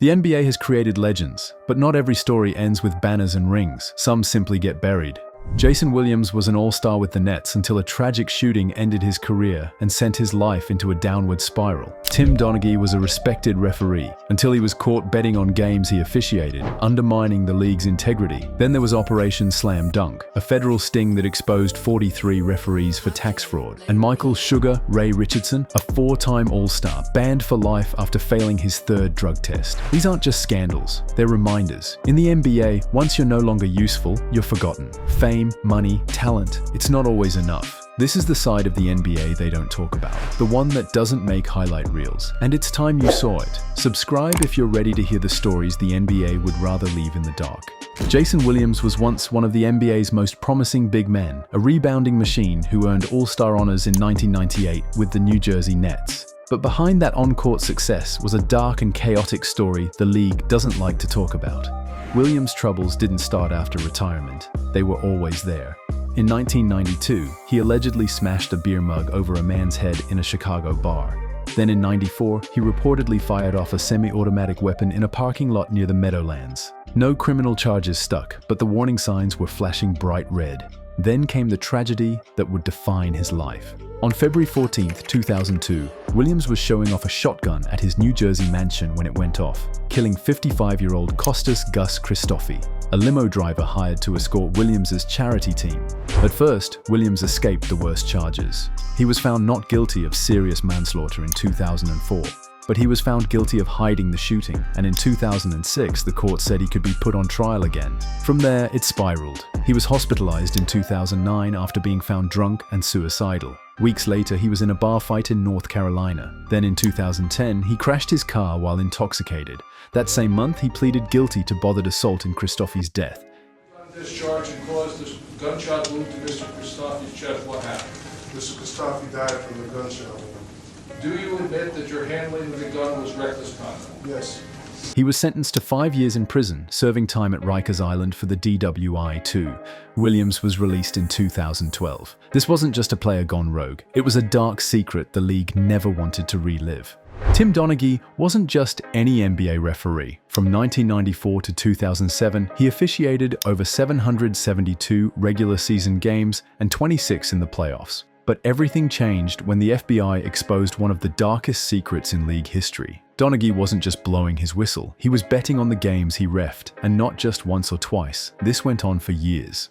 The NBA has created legends, but not every story ends with banners and rings. Some simply get buried. Jason Williams was an all-star with the Nets until a tragic shooting ended his career and sent his life into a downward spiral. Tim Donaghy was a respected referee until he was caught betting on games he officiated, undermining the league's integrity. Then there was Operation Slam Dunk, a federal sting that exposed 43 referees for tax fraud. And Michael "Sugar" Ray Richardson, a four-time all-star, banned for life after failing his third drug test. These aren't just scandals, they're reminders. In the NBA, once you're no longer useful, you're forgotten. Fame, money, talent, it's not always enough. This is the side of the NBA they don't talk about, the one that doesn't make highlight reels. And it's time you saw it. Subscribe if you're ready to hear the stories the NBA would rather leave in the dark. Jason Williams was once one of the NBA's most promising big men, a rebounding machine who earned All-Star honors in 1998 with the New Jersey Nets. But behind that on-court success was a dark and chaotic story the league doesn't like to talk about. Williams' troubles didn't start after retirement. They were always there. In 1992, he allegedly smashed a beer mug over a man's head in a Chicago bar. Then in '94, he reportedly fired off a semi-automatic weapon in a parking lot near the Meadowlands. No criminal charges stuck, but the warning signs were flashing bright red. Then came the tragedy that would define his life. On February 14, 2002, Williams was showing off a shotgun at his New Jersey mansion when it went off, killing 55-year-old Costas Gus Christofi, a limo driver hired to escort Williams' charity team. At first, Williams escaped the worst charges. He was found not guilty of serious manslaughter in 2004, but he was found guilty of hiding the shooting, and in 2006, the court said he could be put on trial again. From there, it spiraled. He was hospitalized in 2009 after being found drunk and suicidal. Weeks later, he was in a bar fight in North Carolina. Then in 2010, he crashed his car while intoxicated. That same month, he pleaded guilty to bothered assault in Christofi's death. Discharge and caused this gunshot wound to Mr. Christofi's chest. What happened? Mr. Christofi died from the gunshot wound. Do you admit that your handling of the gun was reckless conduct? Yes. He was sentenced to 5 years in prison, serving time at Rikers Island for the DWI-2. Williams was released in 2012. This wasn't just a player gone rogue. It was a dark secret the league never wanted to relive. Tim Donaghy wasn't just any NBA referee. From 1994 to 2007, he officiated over 772 regular season games and 26 in the playoffs. But everything changed when the FBI exposed one of the darkest secrets in league history. Donaghy wasn't just blowing his whistle, he was betting on the games he reffed, and not just once or twice. This went on for years.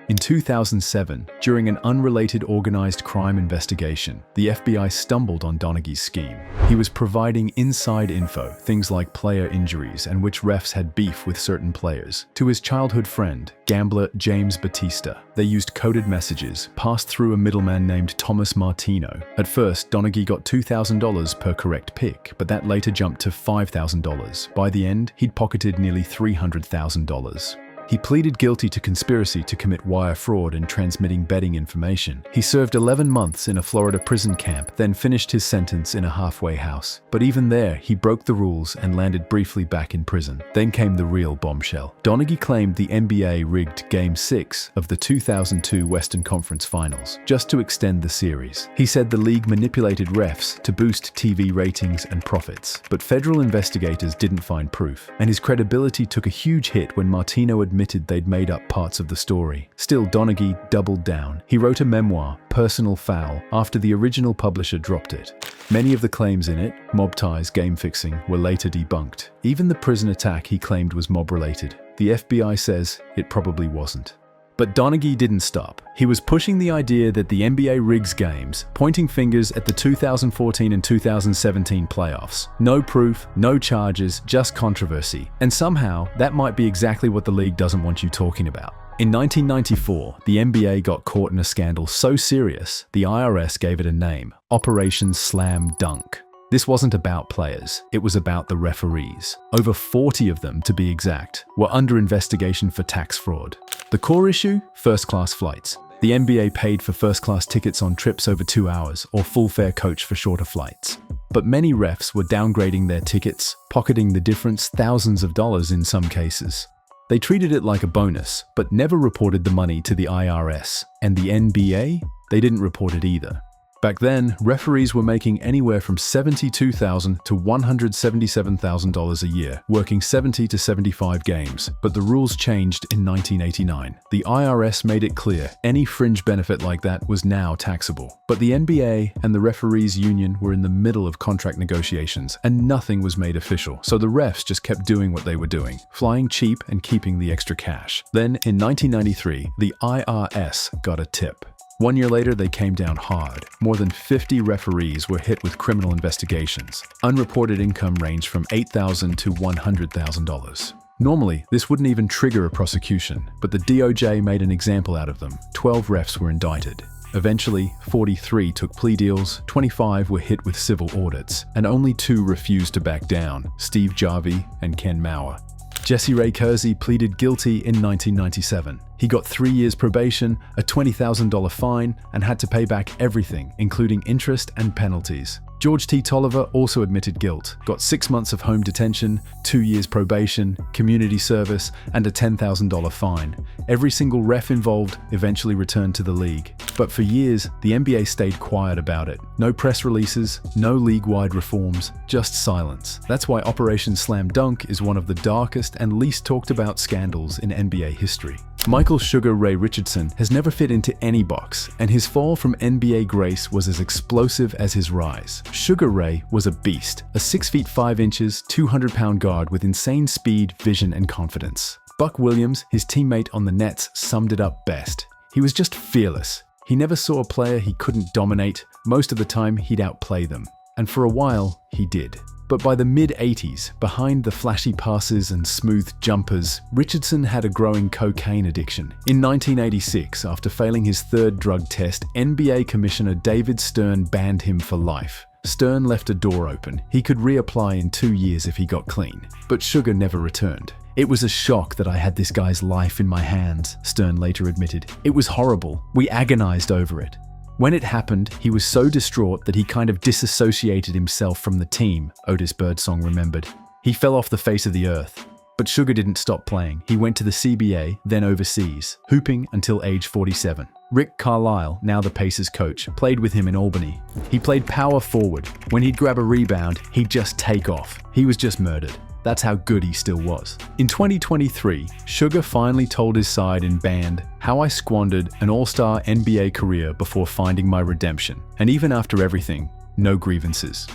In 2007, during an unrelated organized crime investigation, the FBI stumbled on Donaghy's scheme. He was providing inside info, things like player injuries and which refs had beef with certain players, to his childhood friend, gambler James Batista. They used coded messages, passed through a middleman named Thomas Martino. At first, Donaghy got $2,000 per correct pick, but that later jumped to $5,000. By the end, he'd pocketed nearly $300,000. He pleaded guilty to conspiracy to commit wire fraud and transmitting betting information. He served 11 months in a Florida prison camp, then finished his sentence in a halfway house. But even there, he broke the rules and landed briefly back in prison. Then came the real bombshell. Donaghy claimed the NBA rigged Game 6 of the 2002 Western Conference Finals, just to extend the series. He said the league manipulated refs to boost TV ratings and profits. But federal investigators didn't find proof, and his credibility took a huge hit when Martino admitted they'd made up parts of the story. Still, Donaghy doubled down. He wrote a memoir, Personal Foul, after the original publisher dropped it. Many of the claims in it, mob ties, game fixing, were later debunked. Even the prison attack he claimed was mob-related. The FBI says it probably wasn't. But Donaghy didn't stop. He was pushing the idea that the NBA rigs games, pointing fingers at the 2014 and 2017 playoffs. No proof, no charges, just controversy. And somehow, that might be exactly what the league doesn't want you talking about. In 1994, the NBA got caught in a scandal so serious, the IRS gave it a name, Operation Slam Dunk. This wasn't about players, it was about the referees. Over 40 of them, to be exact, were under investigation for tax fraud. The core issue? First-class flights. The NBA paid for first-class tickets on trips over 2 hours, or full-fare coach for shorter flights. But many refs were downgrading their tickets, pocketing the difference, thousands of dollars in some cases. They treated it like a bonus, but never reported the money to the IRS. And the NBA? They didn't report it either. Back then, referees were making anywhere from $72,000 to $177,000 a year, working 70 to 75 games. But the rules changed in 1989. The IRS made it clear any fringe benefit like that was now taxable. But the NBA and the referees union were in the middle of contract negotiations, and nothing was made official, so the refs just kept doing what they were doing, flying cheap and keeping the extra cash. Then, in 1993, the IRS got a tip. 1 year later, they came down hard. More than 50 referees were hit with criminal investigations. Unreported income ranged from $8,000 to $100,000. Normally, this wouldn't even trigger a prosecution, but the DOJ made an example out of them. 12 refs were indicted. Eventually, 43 took plea deals, 25 were hit with civil audits, and only 2 refused to back down: Steve Jarvie and Ken Mauer. Jesse Ray Kersey pleaded guilty in 1997. He got 3 years probation, a $20,000 fine, and had to pay back everything, including interest and penalties. George T. Tolliver also admitted guilt, got 6 months of home detention, 2 years probation, community service, and a $10,000 fine. Every single ref involved eventually returned to the league. But for years, the NBA stayed quiet about it. No press releases, no league-wide reforms, just silence. That's why Operation Slam Dunk is one of the darkest and least talked about scandals in NBA history. Michael Sugar Ray Richardson has never fit into any box, and his fall from NBA grace was as explosive as his rise. Sugar Ray was a beast, a 6 feet 5 inches, 200-pound guard with insane speed, vision, and confidence. Buck Williams, his teammate on the Nets, summed it up best. He was just fearless. He never saw a player he couldn't dominate. Most of the time, he'd outplay them. And for a while, he did. But by the mid-80s, behind the flashy passes and smooth jumpers, Richardson had a growing cocaine addiction. In 1986, after failing his 3rd drug test, NBA Commissioner David Stern banned him for life. Stern left a door open. He could reapply in 2 years if he got clean. But Sugar never returned. "It was a shock that I had this guy's life in my hands," Stern later admitted. "It was horrible. We agonized over it. When it happened, he was so distraught that he kind of disassociated himself from the team," Otis Birdsong remembered. "He fell off the face of the earth." But Sugar didn't stop playing. He went to the CBA, then overseas, hooping until age 47. Rick Carlisle, now the Pacers coach, played with him in Albany. He played power forward. When he'd grab a rebound, he'd just take off. He was just murdered. That's how good he still was. In 2023, Sugar finally told his side in Banned how I squandered an all-star NBA career before finding my redemption. And even after everything, no grievances.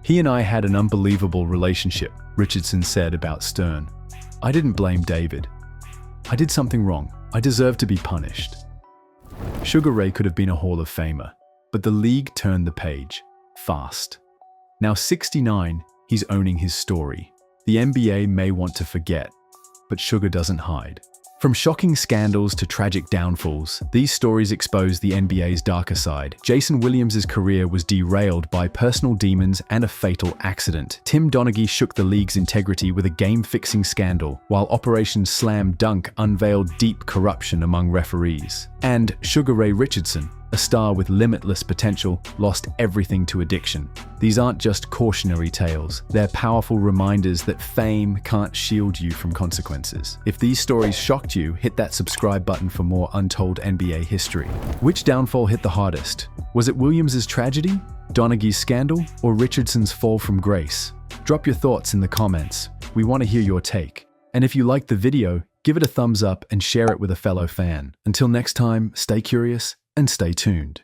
"He and I had an unbelievable relationship," Richardson said about Stern. "I didn't blame David. I did something wrong. I deserved to be punished." Sugar Ray could have been a Hall of Famer, but the league turned the page fast. Now 69, he's owning his story. The NBA may want to forget, but Sugar doesn't hide. From shocking scandals to tragic downfalls, these stories expose the NBA's darker side. Jason Williams' career was derailed by personal demons and a fatal accident. Tim Donaghy shook the league's integrity with a game-fixing scandal, while Operation Slam Dunk unveiled deep corruption among referees. And Sugar Ray Richardson, a star with limitless potential, lost everything to addiction. These aren't just cautionary tales. They're powerful reminders that fame can't shield you from consequences. If these stories shocked you, hit that subscribe button for more untold NBA history. Which downfall hit the hardest? Was it Williams' tragedy, Donaghy's scandal, or Richardson's fall from grace? Drop your thoughts in the comments. We want to hear your take. And if you liked the video, give it a thumbs up and share it with a fellow fan. Until next time, stay curious and stay tuned.